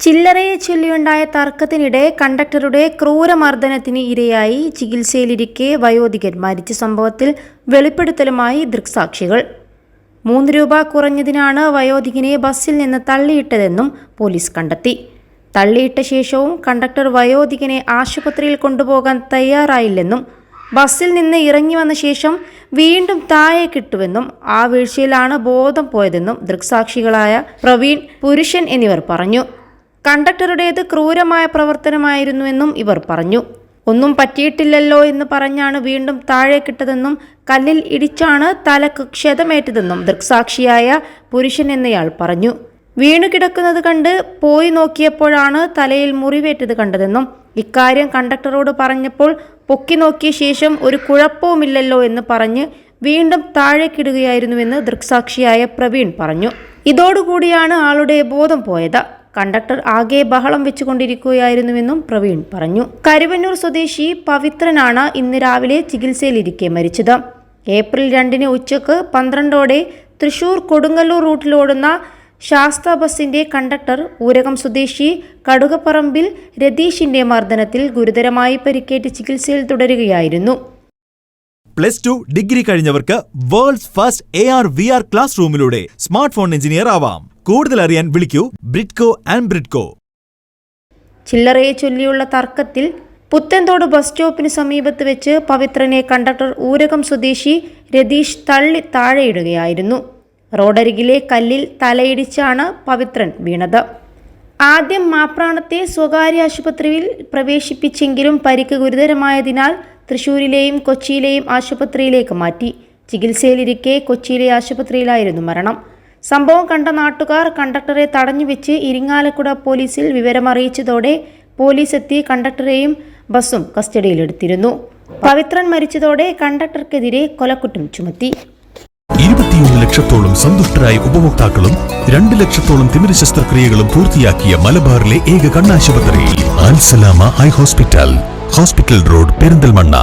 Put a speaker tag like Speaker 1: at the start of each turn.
Speaker 1: ചില്ലറയെ ചൊല്ലിയുണ്ടായ തർക്കത്തിനിടെ കണ്ടക്ടറുടെ ക്രൂരമർദ്ദനത്തിന് ഇരയായി ചികിത്സയിലിരിക്കെ വയോധികൻ മരിച്ച സംഭവത്തിൽ വെളിപ്പെടുത്തലുമായി ദൃക്സാക്ഷികൾ. 3 രൂപ കുറഞ്ഞതിനാണ് വയോധികനെ ബസ്സിൽ നിന്ന് തള്ളിയിട്ടതെന്നും പോലീസ് കണ്ടെത്തി. തള്ളിയിട്ട ശേഷവും കണ്ടക്ടർ വയോധികനെ ആശുപത്രിയിൽ കൊണ്ടുപോകാൻ തയ്യാറായില്ലെന്നും ബസ്സിൽ നിന്ന് ഇറങ്ങി വന്ന ശേഷം വീണ്ടും താഴേക്കിട്ടുവെന്നും ആ വീഴ്ചയിലാണ് ബോധം പോയതെന്നും ദൃക്സാക്ഷികളായ പ്രവീൺ, പുരുഷൻ എന്നിവർ പറഞ്ഞു. കണ്ടക്ടറുടേത് ക്രൂരമായ പ്രവർത്തനമായിരുന്നുവെന്നും ഇവർ പറഞ്ഞു. ഒന്നും പറ്റിയിട്ടില്ലല്ലോ എന്ന് പറഞ്ഞാണ് വീണ്ടും താഴേക്കിട്ടതെന്നും കല്ലിൽ ഇടിച്ചാണ് തലക്ക് ക്ഷതമേറ്റതെന്നും ദൃക്സാക്ഷിയായ പുരുഷൻ എന്നയാൾ പറഞ്ഞു. വീണു കിടക്കുന്നത് കണ്ട് പോയി നോക്കിയപ്പോഴാണ് തലയിൽ മുറിവേറ്റത് കണ്ടതെന്നും ഇക്കാര്യം കണ്ടക്ടറോട് പറഞ്ഞപ്പോൾ പൊക്കി നോക്കിയ ശേഷം ഒരു കുഴപ്പവുമില്ലല്ലോ എന്ന് പറഞ്ഞ് വീണ്ടും താഴേക്കിടുകയായിരുന്നുവെന്ന് ദൃക്സാക്ഷിയായ പ്രവീൺ പറഞ്ഞു. ഇതോടുകൂടിയാണ് ആളുടെ ബോധം പോയത്. കണ്ടക്ടർ ആകെ ബഹളം വെച്ചുകൊണ്ടിരിക്കുകയായിരുന്നുവെന്നും പ്രവീൺ പറഞ്ഞു. കരുവന്നൂർ സ്വദേശി പവിത്രനാണ് ഇന്ന് രാവിലെ ചികിത്സയിലിരിക്കെ മരിച്ചത്. ഏപ്രിൽ 2 ഉച്ചക്ക് 12ഓടെ തൃശൂർ കൊടുങ്ങല്ലൂർ റൂട്ടിലോടുന്ന ശാസ്ത ബസിന്റെ കണ്ടക്ടർ ഊരകം സ്വദേശി കടുകപ്പറമ്പിൽ രതീഷിന്റെ മർദ്ദനത്തിൽ ഗുരുതരമായി പരിക്കേറ്റ് ചികിത്സയിൽ തുടരുകയായിരുന്നു.
Speaker 2: +2 ഡിഗ്രി കഴിഞ്ഞവർക്ക് വേൾഡ്സ് ഫസ്റ്റ് AR/VR ക്ലാസ് റൂമിലൂടെ സ്മാർട്ട് ഫോൺ എഞ്ചിനീയർ ആവാം. കൂടുതൽ അറിയാൻ വിളിക്കൂ ബ്രിഡ്കോ ആൻഡ് ബ്രിഡ്കോ.
Speaker 1: ചില്ലറയെ ചൊല്ലിയുള്ള തർക്കത്തിൽ പുത്തൻതോട് ബസ് സ്റ്റോപ്പിന് സമീപത്ത് വെച്ച് പവിത്രനെ കണ്ടക്ടർ ഊരകം സ്വദേശി രതീഷ് തള്ളി താഴെയിടുകയായിരുന്നു. റോഡരികിലെ കല്ലിൽ തലയിടിച്ചാണ് പവിത്രൻ വീണത്. ആദ്യം മാപ്രാണത്തെ സ്വകാര്യ ആശുപത്രിയിൽ പ്രവേശിപ്പിച്ചെങ്കിലും പരിക്ക് ഗുരുതരമായതിനാൽ തൃശൂരിലെയും കൊച്ചിയിലെയും ആശുപത്രിയിലേക്ക് മാറ്റി. ചികിത്സയിലിരിക്കെ കൊച്ചിയിലെ ആശുപത്രിയിലായിരുന്നു മരണം. സംഭവം കണ്ട നാട്ടുകാർ കണ്ടക്ടറെ തടഞ്ഞുവെച്ച് ഇരിങ്ങാലക്കുട പോലീസിൽ വിവരമറിയിച്ചതോടെ പോലീസ് എത്തി കണ്ടക്ടറെയും ബസ്സും കസ്റ്റഡിയിലെടുത്തിരുന്നു. പവിത്രൻ മരിച്ചതോടെ കണ്ടക്ടർക്കെതിരെ കൊലക്കുറ്റം ചുമത്തി.
Speaker 3: 21 ലക്ഷത്തോളം സന്തുഷ്ടരായ ഉപഭോക്താക്കളും 2 ലക്ഷത്തോളം തിമിര ശസ്ത്രക്രിയകളും പൂർത്തിയാക്കിയ മലബാറിലെ ഏക കണ്ണാശുപത്രി Al Salama high hospital road, Perinthalmanna.